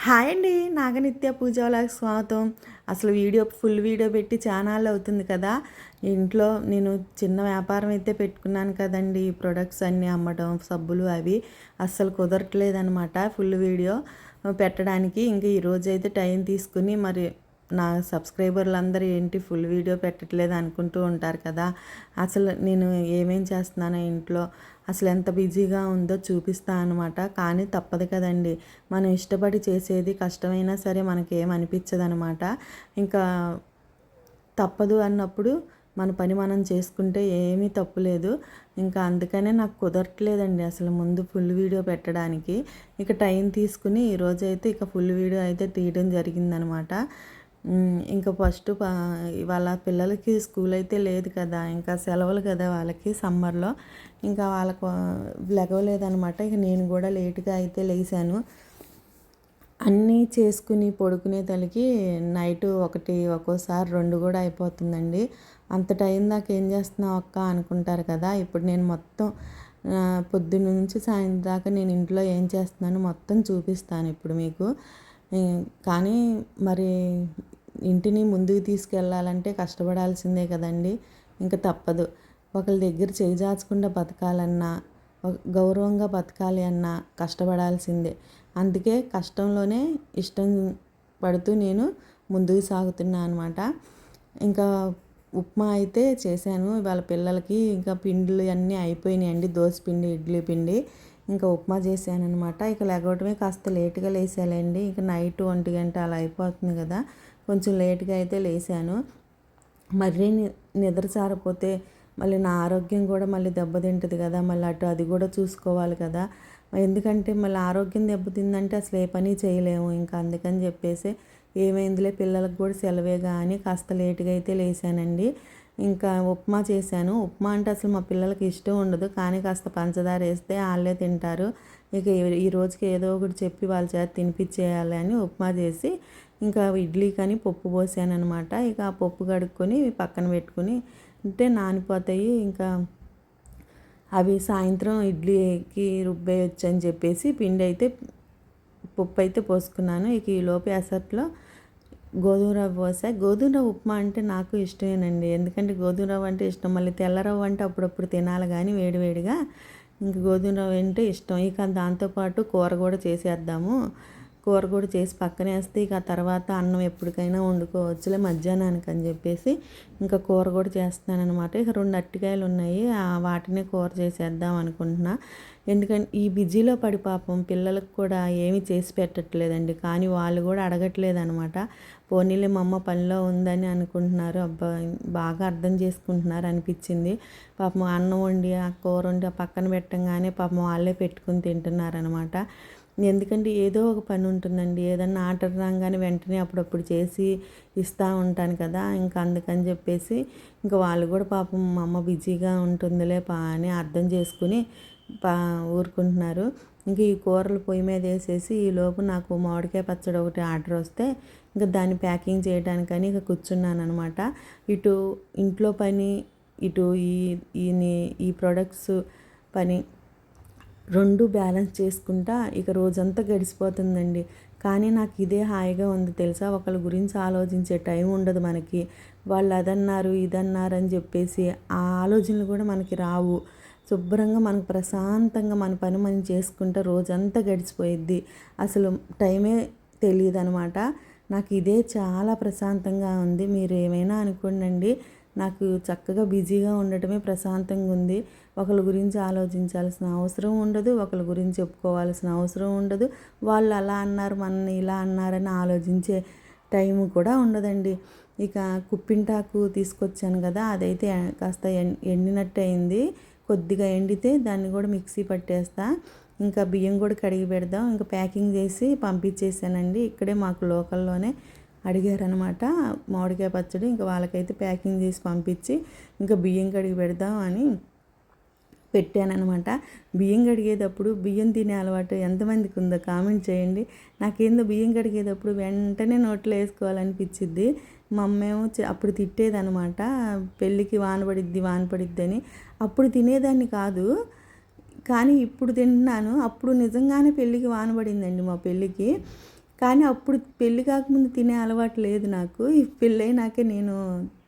Hi అండి. నాగనిత్య పూజ వ్లాగ్స్‌కి స్వాగతం. అసలు ఫుల్ వీడియో పెట్టి చానాళ్ళు అవుతుంది కదా! ఇంట్లో నేను చిన్న వ్యాపారం అయితే పెట్టుకున్నాను కదండీ! ప్రొడక్ట్స్ అన్నీ అమ్మడం, సబ్బులు అవి అస్సలు కుదరట్లేదనమాట ఫుల్ వీడియో పెట్టడానికి. ఇంక ఈరోజైతే టైం తీసుకుని మరి నా సబ్స్క్రైబర్లందరూ ఏంటి ఫుల్ వీడియో పెట్టట్లేదు అనుకుంటూ ఉంటారు కదా! అసలు నేను ఏమేం చేస్తున్నానో ఇంట్లో అసలు ఎంత బిజీగా ఉందో చూపిస్తా అనమాట. కానీ తప్పదు కదండి, మనం ఇష్టపడి చేసేది కష్టమైనా సరే మనకేమనిపించదనమాట. ఇంకా తప్పదు అన్నప్పుడు మన పని మనం చేసుకుంటే ఏమీ తప్పులేదు. ఇంకా అందుకనే నాకు కుదరట్లేదండి అసలు ముందు ఫుల్ వీడియో పెట్టడానికి. ఇక టైం తీసుకుని ఈరోజైతే ఇక ఫుల్ వీడియో అయితే తీయడం జరిగిందనమాట. ఇంకా వాళ్ళ పిల్లలకి స్కూల్ అయితే లేదు కదా, ఇంకా సెలవులు కదా వాళ్ళకి సమ్మర్లో. ఇంకా వాళ్ళకు లెగవలేదనమాట. ఇక నేను కూడా లేట్గా అయితే లేచాను. అన్నీ చేసుకుని పడుకునే తలకి నైటు 1 ఒక్కోసారి 2 కూడా అయిపోతుందండి. అంత టైం దాకా ఏం చేస్తున్నావు అక్క అనుకుంటారు కదా. ఇప్పుడు నేను మొత్తం పొద్దున్న నుంచి సాయంత్రం దాకా నేను ఇంట్లో ఏం చేస్తున్నాను మొత్తం చూపిస్తాను ఇప్పుడు మీకు. కానీ మరి ఇంటిని ముందుకు తీసుకెళ్ళాలంటే కష్టపడాల్సిందే కదండి. ఇంకా తప్పదు. ఒకరి దగ్గర చేజార్చకుండా బతకాలన్నా, గౌరవంగా బతకాలి అన్నా కష్టపడాల్సిందే. అందుకే కష్టంలోనే ఇష్టం పడుతూ నేను ముందుకు సాగుతున్నా అనమాట. ఇంకా ఉప్మా అయితే చేశాను వాళ్ళ పిల్లలకి. ఇంకా పిండిలు అన్నీ అయిపోయినాయండి, దోశ పిండి, ఇడ్లీ పిండి. ఇంకా ఉప్మా చేశాను అనమాట. ఇక లెగవటమే కాస్త లేట్గా లేసాలండి. ఇక నైట్ 1 గంట అలా అయిపోతుంది కదా, కొంచెం లేట్గా అయితే లేసాను. మరీ నిద్ర సారపోతే మళ్ళీ నా ఆరోగ్యం కూడా మళ్ళీ దెబ్బతింటుంది కదా, మళ్ళీ అది కూడా చూసుకోవాలి కదా. ఎందుకంటే మళ్ళీ ఆరోగ్యం దెబ్బతిందంటే అసలు ఏ పని చేయలేము. ఇంకా అందుకని చెప్పేసి ఏమైందిలే పిల్లలకు కూడా సెలవేగా అని కాస్త లేట్గా అయితే లేసానండి. ఇంకా ఉప్మా చేశాను. ఉప్మా అంటే అసలు మా పిల్లలకి ఇష్టం ఉండదు, కానీ కాస్త పంచదార వేస్తే వాళ్ళే తింటారు. ఇక ఈ రోజుకి ఏదో ఒకటి చెప్పి వాళ్ళ చేత తినిపించేయాలి అని ఉప్మా చేసి ఇంకా ఇడ్లీ కానీ పప్పు పోసాను అనమాట. ఇక ఆ పప్పు కడుక్కొని పక్కన పెట్టుకుని అంటే నానిపోతాయి. ఇంకా అవి సాయంత్రం ఇడ్లీకి రుబ్బేయచ్చు అని చెప్పేసి పప్పు అయితే పోసుకున్నాను. ఇక ఈలోపు ఎసట్లో గోధుమ రవ్వ పోసా. గోధుమ రవ్వ ఉప్మా అంటే నాకు ఇష్టమేనండి. ఎందుకంటే గోధుమ రవ్వ అంటే ఇష్టం. మళ్ళీ తెల్ల రవ్వ అంటే అప్పుడప్పుడు తినాలి కానీ వేడివేడిగా. ఇంక గోధుమ రవ్వ అంటే ఇష్టం. ఇక దాంతోపాటు కూర కూడా చేసేద్దాము. కూర కూడా చేసి పక్కన వేస్తే ఇక ఆ తర్వాత అన్నం ఎప్పటికైనా వండుకోవచ్చులే మధ్యాహ్నానికి అని చెప్పేసి ఇంకా కూర కూడా చేస్తున్నాను అనమాట. ఇక 2 అరటికాయలు ఉన్నాయి, వాటినే కూర చేసేద్దాం అనుకుంటున్నా. ఎందుకంటే ఈ బిజీలో పడి పాపం పిల్లలకు కూడా ఏమీ చేసి పెట్టట్లేదండి. కానీ వాళ్ళు కూడా అడగట్లేదు అనమాట. పోనీలే మా అమ్మ పనిలో ఉందని అనుకుంటున్నారు. అబ్బా, బాగా అర్థం చేసుకుంటున్నారు అనిపించింది. పాపం అన్నం వండి ఆ కూర వండి ఆ పక్కన పెట్టంగానే పాపం వాళ్ళే పెట్టుకుని తింటున్నారనమాట. ఎందుకంటే ఏదో ఒక పని ఉంటుందండి. ఏదన్నా ఆర్డర్ రాగానే వెంటనే అప్పుడప్పుడు చేసి ఇస్తూ ఉంటాను కదా. ఇంకా అందుకని చెప్పేసి ఇంకా వాళ్ళు కూడా పాపం మా అమ్మ బిజీగా ఉంటుందిలే అని అర్థం చేసుకుని ఊరుకుంటున్నారు. ఇంక ఈ కూరలు పొయ్యి మీద వేసేసి ఈలోపు నాకు మామిడికాయ పచ్చడి ఒకటి ఆర్డర్ వస్తే ఇంకా దాన్ని ప్యాకింగ్ చేయడానికని ఇక కూర్చున్నాను అనమాట. ఇటు ఇంట్లో పని, ఇటు ఈ ప్రొడక్ట్స్ పని 2 బ్యాలెన్స్ చేసుకుంటా ఇక రోజంతా గడిచిపోతుందండి. కానీ నాకు ఇదే హాయిగా ఉంది తెలుసా. ఒకళ్ళ గురించి ఆలోచించే టైం ఉండదు మనకి. వాళ్ళు అదన్నారు ఇదన్నారు అని చెప్పేసి ఆ ఆలోచనలు కూడా మనకి రావు. శుభ్రంగా మనకు ప్రశాంతంగా మన పని మనం చేసుకుంటే రోజంతా గడిచిపోయిద్ది. అసలు టైమే తెలియదు అనమాట. నాకు ఇదే చాలా ప్రశాంతంగా ఉంది. మీరు ఏమైనా అనుకోండి, నాకు చక్కగా బిజీగా ఉండటమే ప్రశాంతంగా ఉంది. ఒకళ్ళ గురించి ఆలోచించాల్సిన అవసరం ఉండదు, ఒకళ్ళ గురించి చెప్పుకోవాల్సిన అవసరం ఉండదు. వాళ్ళు అలా అన్నారు మనల్ని ఇలా అన్నారని ఆలోచించే టైం కూడా ఉండదండి. ఇక కుప్పింటాకు తీసుకొచ్చాను కదా, అదైతే కాస్త ఎండినట్టు అయింది. కొద్దిగా ఎండితే దాన్ని కూడా మిక్సీ పట్టేస్తా. ఇంకా బియ్యం కూడా కడిగి పెడదాం. ఇంకా ప్యాకింగ్ చేసి పంపించేసానండి. ఇక్కడే మాకు లోకల్లోనే అడిగారనమాట మామిడికాయ పచ్చడి. ఇంకా వాళ్ళకైతే ప్యాకింగ్ చేసి పంపించి ఇంకా బియ్యం కడిగి పెడదాం అని పెట్టాననమాట. బియ్యం కడిగేటప్పుడు బియ్యం తినే అలవాటు ఎంతమందికి ఉందో కామెంట్ చేయండి. నాకేందో బియ్యం కడిగేటప్పుడు వెంటనే నోట్లో వేసుకోవాలనిపించిద్ది. మా అమ్మేమో అప్పుడు తిట్టేదనమాట, పెళ్ళికి వాన పడిద్ది అని. అప్పుడు తినేదాన్ని కాదు, కానీ ఇప్పుడు తింటున్నాను. అప్పుడు నిజంగానే పెళ్ళికి వాన పడిందండి మా పెళ్ళికి. కానీ అప్పుడు పెళ్లి కాకముందు తినే అలవాటు లేదు నాకు. ఈ పెళ్ళైనాకే నేను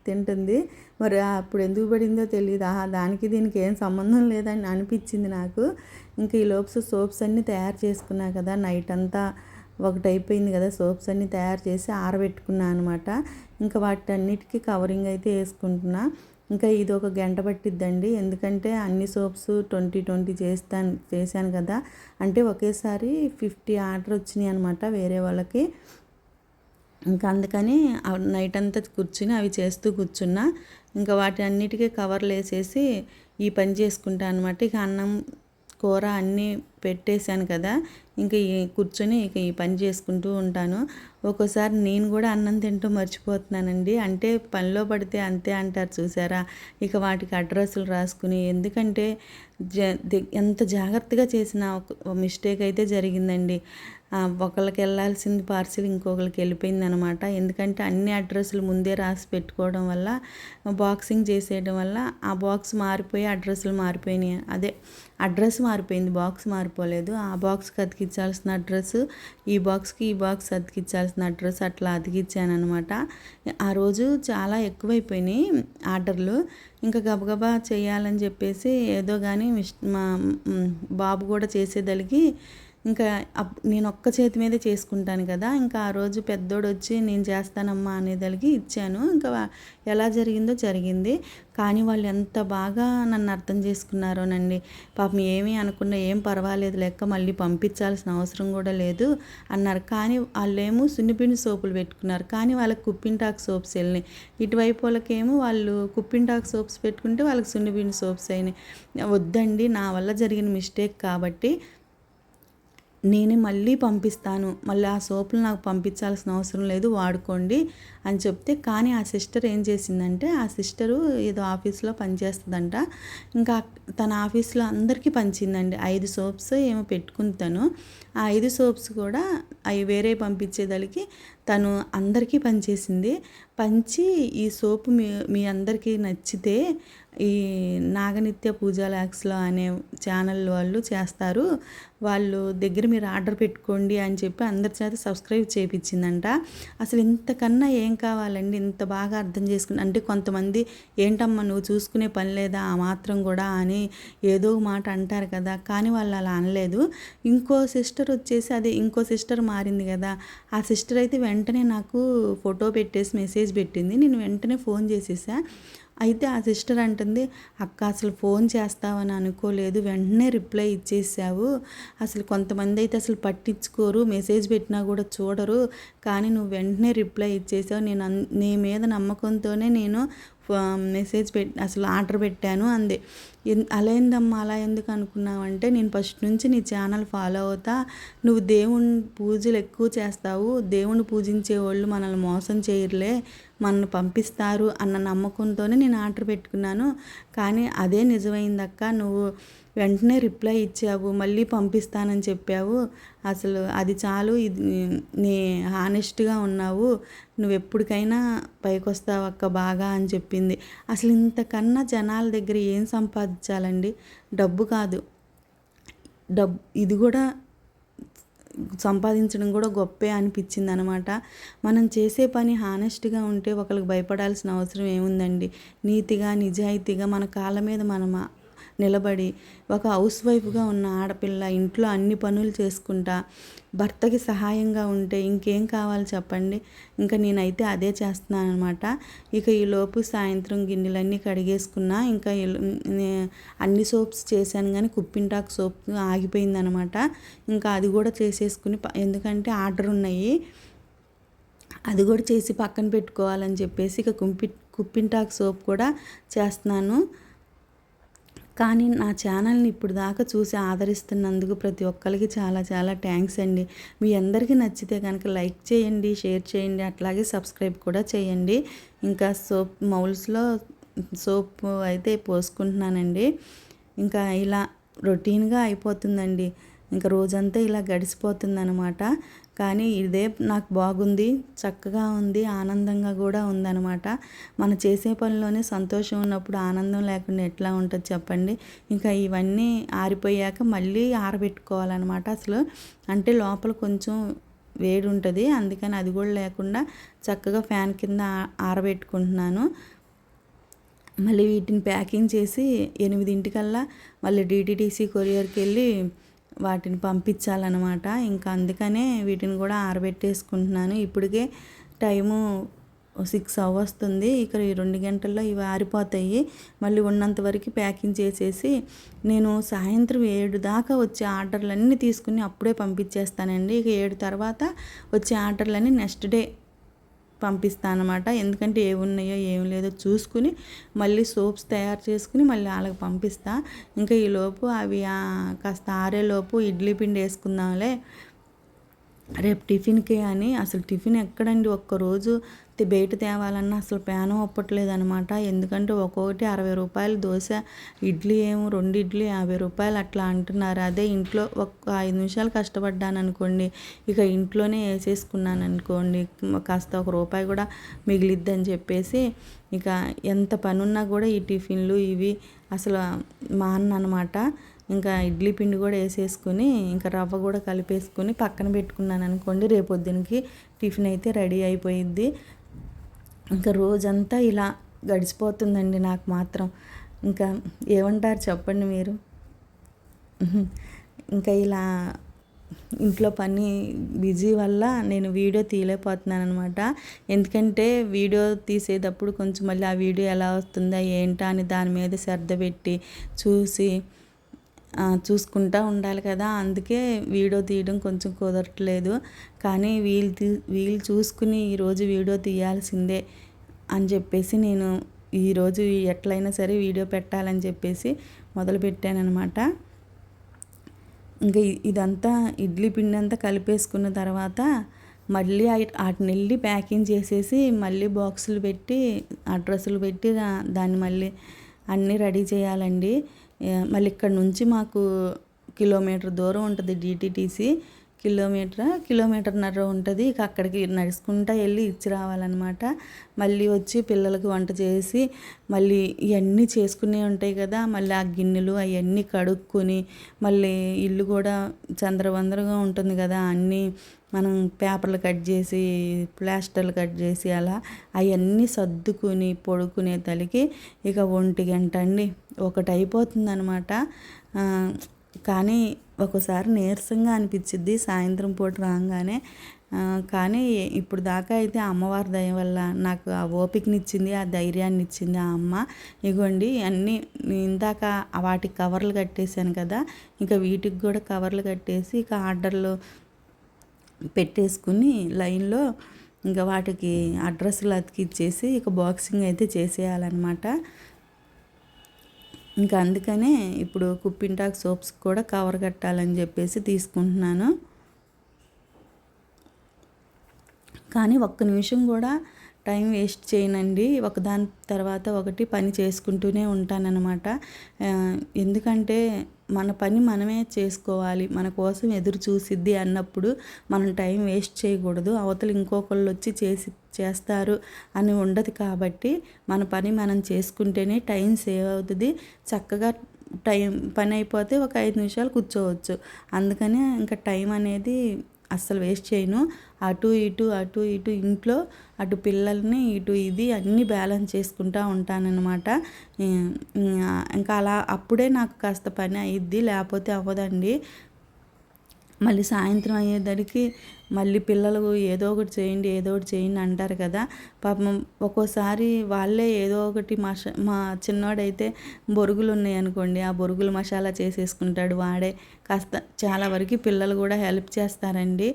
తింటుంది. మరి అప్పుడు ఎందుకు పడిందో తెలీదు. దానికి దీనికి ఏం సంబంధం లేదని అనిపించింది నాకు. ఇంకా ఈ లోపు సోప్స్ అన్నీ తయారు చేసుకున్నా కదా, నైట్ అంతా ఒకటైపోయింది కదా, సోప్స్ అన్నీ తయారు చేసి ఆరబెట్టుకున్నా అనమాట. ఇంకా వాటన్నిటికీ కవరింగ్ అయితే వేసుకుంటున్నా. ఇంకా ఇది ఒక గంట పట్టిద్దండి, ఎందుకంటే అన్ని సోప్స్ 20 చేశాను కదా. అంటే ఒకేసారి 50 ఆర్డర్ వచ్చినాయి అనమాట వేరే వాళ్ళకి. ఇంకా అందుకని నైట్ అంతా కూర్చుని అవి చేస్తూ కూర్చున్నా. ఇంకా వాటి అన్నిటికీ కవర్లు వేసేసి ఈ పని చేసుకుంటా అనమాట. ఇక అన్నం కూర అన్నీ పెట్టేశాను కదా, ఇంకా కూర్చొని ఇక ఈ పని చేసుకుంటూ ఉంటాను. ఒక్కోసారి నేను కూడా అన్నం తింటూ మర్చిపోతున్నానండి. అంటే పనిలో పడితే అంతే అంటారు చూసారా. ఇక వాటికి అడ్రస్లు రాసుకుని, ఎందుకంటే ఎంత జాగ్రత్తగా చేసిన ఒక మిస్టేక్ అయితే జరిగిందండి. ఒకళ్ళకి వెళ్ళాల్సింది పార్సిల్ ఇంకొకరికి వెళ్ళిపోయింది అనమాట. ఎందుకంటే అన్ని అడ్రస్లు ముందే రాసి పెట్టుకోవడం వల్ల, బాక్సింగ్ చేసేయడం వల్ల ఆ బాక్స్ మారిపోయి అడ్రస్లు మారిపోయినాయి. అదే అడ్రస్ మారిపోయింది, బాక్స్ మారిపోలేదు. ఆ బాక్స్కి అతికించాల్సిన అడ్రస్, ఈ బాక్స్కి ఈ బాక్స్ అతికించాల్సిన అడ్రస్ అట్లా అతికించాను అనమాట. ఆ రోజు చాలా ఎక్కువైపోయినాయి ఆర్డర్లు. ఇంకా గబగబా చేయాలని చెప్పేసి ఏదో కానీ మా బాబు కూడా చేసేదలిగి ఇంకా నేను ఒక్క చేతి మీదే చేసుకుంటాను కదా. ఇంకా ఆ రోజు పెద్దోడు వచ్చి నేను చేస్తానమ్మా అనేదలిగి ఇచ్చాను. ఇంకా ఎలా జరిగిందో జరిగింది. కానీ వాళ్ళు ఎంత బాగా నన్ను అర్థం చేసుకున్నారోనండి. పాపం ఏమీ అనకుండా, ఏం పర్వాలేదు లెక్క, మళ్ళీ పంపించాల్సిన అవసరం కూడా లేదు అన్నారు. కానీ వాళ్ళేమో సున్నిపిండి సోపులు పెట్టుకున్నారు, కానీ వాళ్ళకి కుప్పింటాకు సోప్స్ వెళ్ళినాయి. ఇటువైపు వాళ్ళకేమో వాళ్ళు కుప్పింటాకు సోప్స్ పెట్టుకుంటే వాళ్ళకి సున్నిపిండి సోప్స్ అయినాయి. వద్దండి, నా వల్ల జరిగిన మిస్టేక్ కాబట్టి నేనే మళ్ళీ పంపిస్తాను, మళ్ళీ ఆ సోపులు నాకు పంపించాల్సిన అవసరం లేదు, వాడుకోండి అని చెప్తే. కానీ ఆ సిస్టర్ ఏం చేసిందంటే, ఆ సిస్టరు ఏదో ఆఫీస్లో పనిచేస్తుందంట. ఇంకా తన ఆఫీస్లో అందరికీ పంచిందండి. 5 సోప్స్ ఏమో పెట్టుకుని తను ఆ 5 సోప్స్ కూడా అవి వేరే పంపించేదలికి తను అందరికీ పంచేసింది. పంచి ఈ సోపు మీ అందరికీ నచ్చితే ఈ నాగనిత్య పూజా ల్యాక్స్లో అనే ఛానల్ వాళ్ళు చేస్తారు, వాళ్ళు దగ్గర మీరు ఆర్డర్ పెట్టుకోండి అని చెప్పి అందరి చేత సబ్స్క్రైబ్ చేయించిందంట. అసలు ఇంతకన్నా ఏం కావాలండి, ఇంత బాగా అర్థం చేసుకుని. అంటే కొంతమంది ఏంటమ్మా నువ్వు చూసుకునే పని లేదా ఆ మాత్రం కూడా అని ఏదో మాట అంటారు కదా, కానీ వాళ్ళు అలా అనలేదు. ఇంకో సిస్టర్ వచ్చేసి, అదే ఇంకో సిస్టర్ మారింది కదా, ఆ సిస్టర్ అయితే వెంటనే నాకు ఫోటో పెట్టేసి మెసేజ్ పెట్టింది. నేను వెంటనే ఫోన్ చేసేసా. అయితే ఆ సిస్టర్ అంటుంది, అక్క అసలు ఫోన్ చేస్తావని అనుకోలేదు, వెంటనే రిప్లై ఇచ్చేసావు. అసలు కొంతమంది అయితే అసలు పట్టించుకోరు, మెసేజ్ పెట్టినా కూడా చూడరు, కానీ నువ్వు వెంటనే రిప్లై ఇచ్చేసావు. నీ మీద నమ్మకంతోనే నేను మెసేజ్ అసలు ఆర్డర్ పెట్టాను అంది. అలా ఏందమ్మా, అలా ఎందుకు అనుకున్నావంటే, నేను ఫస్ట్ నుంచి నీ ఛానల్ ఫాలో అవుతా, నువ్వు దేవుని పూజలు ఎక్కువ చేస్తావు, దేవుని పూజించే వాళ్ళు మనల్ని మోసం చేయరులే, మనల్ని పంపిస్తారు అన్న నమ్మకంతోనే నేను ఆర్డర్ పెట్టుకున్నాను. కానీ అదే నిజమైందక్క, నువ్వు వెంటనే రిప్లై ఇచ్చావు, మళ్ళీ పంపిస్తానని చెప్పావు, అసలు అది చాలు, ఇది నీ హానెస్ట్గా ఉన్నావు, నువ్వు ఎప్పటికైనా పైకి వస్తావు అక్క బాగా అని చెప్పింది. అసలు ఇంతకన్నా జనాల దగ్గర ఏం సంపాదించాలండి, డబ్బు కాదు, ఇది కూడా సంపాదించడం కూడా గొప్పే అనిపించింది అనమాట. మనం చేసే పని హానెస్ట్గా ఉంటే ఒకరికి భయపడాల్సిన అవసరం ఏముందండి. నీతిగా నిజాయితీగా మన కాళ్ళ మీద మనం నిలబడి, ఒక హౌస్ వైఫ్గా ఉన్న ఆడపిల్ల ఇంట్లో అన్ని పనులు చేసుకుంటా భర్తకి సహాయంగా ఉంటే ఇంకేం కావాలి చెప్పండి. ఇంకా నేనైతే అదే చేస్తున్నాను అనమాట. ఇక ఈలోపు సాయంత్రం గిన్నెలన్నీ కడిగేసుకున్నా. ఇంకా అన్ని సోప్స్ చేశాను కానీ కుప్పింటాకు సోప్ ఆగిపోయిందనమాట. ఇంకా అది కూడా చేసేసుకుని, ఎందుకంటే ఆర్డర్ ఉన్నాయి, అది కూడా చేసి పక్కన పెట్టుకోవాలని చెప్పేసి ఇక కుప్పింటాకు సోప్ కూడా చేస్తున్నాను. కానీ నా ఛానల్ని ఇప్పుడు దాకా చూసి ఆదరిస్తున్నందుకు ప్రతి ఒక్కరికి చాలా చాలా థ్యాంక్స్ అండి. మీ అందరికీ నచ్చితే కనుక లైక్ చేయండి, షేర్ చేయండి, అట్లాగే సబ్స్క్రైబ్ కూడా చేయండి. ఇంకా మౌల్స్లో సోప్ అయితే పోసుకుంటున్నానండి. ఇంకా ఇలా రొటీన్గా అయిపోతుందండి, ఇంకా రోజంతా ఇలా గడిచిపోతుంది అనమాట. కానీ ఇదే నాకు బాగుంది, చక్కగా ఉంది, ఆనందంగా కూడా ఉందన్నమాట. మనం చేసే పనిలోనే సంతోషం ఉన్నప్పుడు ఆనందం లేకుండా ఎట్లా ఉంటుంది చెప్పండి. ఇంకా ఇవన్నీ ఆరిపోయాక మళ్ళీ ఆరబెట్టుకోవాలన్నమాట. అసలు అంటే లోపల కొంచెం వేడి ఉంటుంది, అందుకని అది కూడా లేకుండా చక్కగా ఫ్యాన్ కింద ఆరబెట్టుకుంటున్నాను. మళ్ళీ వీటిని ప్యాకింగ్ చేసి 8 మళ్ళీ DTDC కొరియర్కి వెళ్ళి వాటిని పంపించాలన్నమాట. ఇంకా అందుకనే వీటిని కూడా ఆరబెట్టేసుకుంటున్నాను. ఇప్పటికే టైము 6 అవ్వస్తుంది. ఇక ఈ 2 గంటల్లో ఇవి ఆరిపోతాయి. మళ్ళీ ఉన్నంత వరకు ప్యాకింగ్ చేసేసి నేను సాయంత్రం 7 దాకా వచ్చే ఆర్డర్లన్నీ తీసుకుని అప్పుడే పంపించేస్తానండి. ఇక 7 తర్వాత వచ్చే ఆర్డర్లన్నీ నెక్స్ట్ డే పంపిస్తాను అనమాట. ఎందుకంటే ఏమి ఉన్నాయో ఏమి లేదో చూసుకుని మళ్ళీ సోప్స్ తయారు చేసుకుని మళ్ళీ వాళ్ళకి పంపిస్తా. ఇంకా ఈలోపు అవి కాస్త ఆరేలోపు ఇడ్లీ పిండి వేసుకుందాంలే రేపు టిఫిన్కి అని. అసలు టిఫిన్ ఎక్కడండి, ఒక్కరోజు బయట తేవాలన్నా అసలు ప్యాను ఒప్పట్లేదు అనమాట. ఎందుకంటే ఒక్కొక్కటి 60 రూపాయలు దోశ, ఇడ్లీ ఏమో 2 ఇడ్లీ 50 రూపాయలు అట్లా అంటున్నారు. అదే ఇంట్లో ఒక 5 నిమిషాలు కష్టపడ్డాను అనుకోండి, ఇక ఇంట్లోనే వేసేసుకున్నాను అనుకోండి, కాస్త ₹1 కూడా మిగిలిద్దని చెప్పేసి ఇక ఎంత పనున్నా కూడా ఈ టిఫిన్లు ఇవి అసలు అనమాట. ఇంకా ఇడ్లీ పిండి కూడా వేసేసుకొని ఇంకా రవ్వ కూడా కలిపేసుకొని పక్కన పెట్టుకున్నాను అనుకోండి, రేపొద్దునకి టిఫిన్ అయితే రెడీ అయిపోయిద్ది. ఇంకా రోజంతా ఇలా గడిచిపోతుందండి నాకు మాత్రం. ఇంకా ఏమంటారు చెప్పండి మీరు. ఇంకా ఇలా ఇంట్లో పని బిజీ వల్ల నేను వీడియో తీయలేకపోతున్నాను అనమాట. ఎందుకంటే వీడియో తీసేటప్పుడు కొంచెం మళ్ళీ ఆ వీడియో ఎలా వస్తుందా ఏంటా అని దాని మీద శ్రద్ధ పెట్టి చూసుకుంటూ ఉండాలి కదా. అందుకే వీడియో తీయడం కొంచెం కుదరట్లేదు. కానీ వీళ్ళు చూసుకుని ఈరోజు వీడియో తీయాల్సిందే అని చెప్పేసి నేను ఈరోజు ఎట్లయినా సరే వీడియో పెట్టాలని చెప్పేసి మొదలుపెట్టానమాట. ఇంకా ఇదంతా ఇడ్లీ పిండి అంతా కలిపేసుకున్న తర్వాత మళ్ళీ వాటిని వెళ్ళి ప్యాకింగ్ చేసేసి మళ్ళీ బాక్సులు పెట్టి అడ్రస్సులు పెట్టి దాన్ని మళ్ళీ అన్నీ రెడీ చేయాలండి. మళ్ళీ ఇక్కడ నుంచి మాకు కిలోమీటర్ దూరం ఉంటుంది DTDC. కిలోమీటర్న్నర ఉంటుంది. ఇక అక్కడికి నడుచుకుంటూ వెళ్ళి ఇచ్చి రావాలన్నమాట. మళ్ళీ వచ్చి పిల్లలకు వంట చేసి మళ్ళీ ఇవన్నీ చేసుకునే ఉంటాయి కదా, మళ్ళీ ఆ గిన్నెలు అవన్నీ కడుక్కొని మళ్ళీ ఇల్లు కూడా చందరవందరగా ఉంటుంది కదా, అన్నీ మనం పేపర్లు కట్ చేసి ప్లాస్టర్లు కట్ చేసి అలా అవన్నీ సర్దుకుని పడుకునే తలకి ఇక 1 గంట అండి, 1 అయిపోతుంది అనమాట. కానీ ఒక్కోసారి నీరసంగా అనిపించిద్ది సాయంత్రం పూట రాగానే. కానీ ఇప్పుడు దాకా అయితే అమ్మవారి దయ వల్ల నాకు ఆ ఓపికనిచ్చింది, ఆ ధైర్యాన్ని ఇచ్చింది ఆ అమ్మ. ఇగోండి అన్నీ ఇందాక వాటికి కవర్లు కట్టేశాను కదా, ఇంకా వీటికి కూడా కవర్లు కట్టేసి ఇక ఆర్డర్లు పెట్టేసుకుని లైన్లో ఇంకా వాటికి అడ్రస్లు అతికిచ్చేసి ఇక బాక్సింగ్ అయితే చేసేయాలన్నమాట. ఇంకా అందుకనే ఇప్పుడు కుప్పింటాక్ సోప్స్ కూడా కవర్ కట్టాలని చెప్పేసి తీసుకుంటున్నాను. కానీ ఒక్క నిమిషం కూడా టైం వేస్ట్ చేయనండి, ఒకదాని తర్వాత ఒకటి పని చేసుకుంటూనే ఉంటానన్నమాట. ఎందుకంటే మన పని మనమే చేసుకోవాలి, మన కోసం ఎదురు చూసిద్ది అన్నప్పుడు మనం టైం వేస్ట్ చేయకూడదు. అవతల ఇంకొకళ్ళు వచ్చి చేస్తారు అని ఉండదు. కాబట్టి మన పని మనం చేసుకుంటేనే టైం సేవ్ అవుతుంది. చక్కగా పని అయిపోతే ఒక 5 నిమిషాలు కూర్చోవచ్చు. అందుకని ఇంకా టైం అనేది అస్సలు వేస్ట్ చేయను. అటు ఇటు ఇంట్లో అటు పిల్లల్ని ఇటు ఇది అన్నీ బ్యాలెన్స్ చేసుకుంటూ ఉంటానన్నమాట. ఇంకా అలా అప్పుడే నాకు కాస్త పని అయ్యిద్ది, లేకపోతే అవ్వదండి. మళ్ళీ సాయంత్రం అయ్యేసరికి మళ్ళీ పిల్లలు ఏదో ఒకటి చేయండి అంటారు కదా. పాపం ఒక్కోసారి వాళ్ళే ఏదో ఒకటి మా చిన్నోడైతే బొరుగులు ఉన్నాయి అనుకోండి, ఆ బొరుగులు మసాలా చేసేసుకుంటాడు వాడే. కాస్త చాలా వరకు పిల్లలు కూడా హెల్ప్ చేస్తారండి.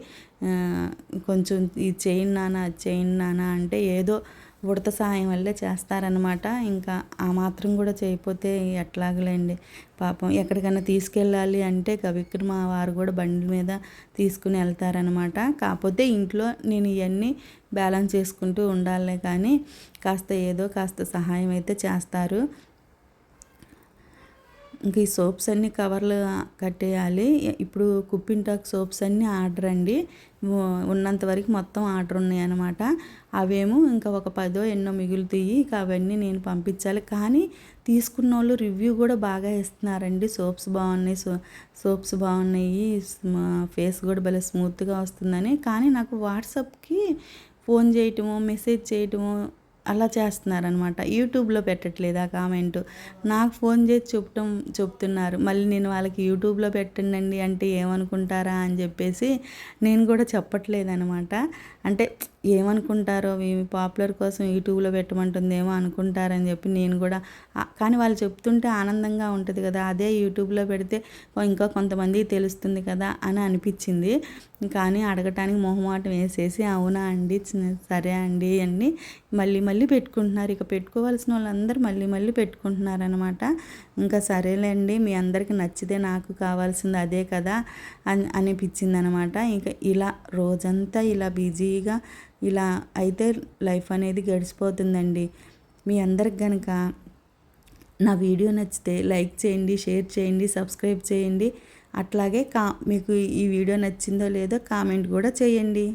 కొంచెం ఇది చేయండి నాన్న, అది చేయండి నాన్న అంటే ఏదో ఉడత సాయం వల్లే చేస్తారనమాట. ఇంకా ఆ మాత్రం కూడా చేయకపోతే ఎట్లాగలేండి. పాపం ఎక్కడికైనా తీసుకెళ్ళాలి అంటే విక్రమ వారు కూడా బండి మీద తీసుకుని వెళ్తారనమాట. కాకపోతే ఇంట్లో నేను ఇవన్నీ బ్యాలెన్స్ చేసుకుంటూ ఉండాలే, కానీ కాస్త సహాయం అయితే చేస్తారు. ఇంక ఈ సోప్స్ అన్నీ కవర్లు కట్టేయాలి. ఇప్పుడు కుప్పింటాక్ సోప్స్ అన్నీ ఆర్డర్ అండి. ఉన్నంత వరకు మొత్తం ఆర్డర్ ఉన్నాయన్నమాట. అవేమో ఇంకా ఒక 10 ఎన్నో మిగులుతాయి. ఇక అవన్నీ నేను పంపించాలి. కానీ తీసుకున్నోళ్ళు రివ్యూ కూడా బాగా ఇస్తున్నారండి. సోప్స్ బాగున్నాయి, ఫేస్ కూడా భలే స్మూత్గా వస్తుందని. కానీ నాకు వాట్సాప్కి ఫోన్ చేయటము, మెసేజ్ చేయటము అలా చేస్తున్నారనమాట. యూట్యూబ్లో పెట్టట్లేదు ఆ కామెంటు. నాకు ఫోన్ చేసి చెప్తున్నారు. మళ్ళీ నేను వాళ్ళకి యూట్యూబ్లో పెట్టండి అంటే ఏమనుకుంటారా అని చెప్పేసి నేను కూడా చెప్పట్లేదనమాట. అంటే ఏమనుకుంటారో, పాపులర్ కోసం యూట్యూబ్లో పెట్టమంటుందేమో అనుకుంటారని చెప్పి నేను కూడా, కానీ వాళ్ళు చెప్తుంటే ఆనందంగా ఉంటుంది కదా, అదే యూట్యూబ్లో పెడితే ఇంకా కొంతమందికి తెలుస్తుంది కదా అని అనిపించింది. కానీ అడగటానికి మొహమాటం వేసేసి అవునా అండి, సరే అండి అని మళ్ళీ పెట్టుకుంటున్నారు. ఇక పెట్టుకోవాల్సిన వాళ్ళందరూ మళ్ళీ పెట్టుకుంటున్నారనమాట. ఇంకా సరేలేండి, మీ అందరికీ నచ్చితే నాకు కావాల్సింది అదే కదా అనిపించింది అనమాట. ఇంకా ఇలా రోజంతా ఇలా బిజీగా ఇలా అయితే లైఫ్ అనేది గడిచిపోతుందండి. మీ అందరికి కనుక నా వీడియో నచ్చితే లైక్ చేయండి, షేర్ చేయండి, సబ్స్క్రైబ్ చేయండి. అట్లాగే మీకు ఈ వీడియో నచ్చిందో లేదో కామెంట్ కూడా చేయండి.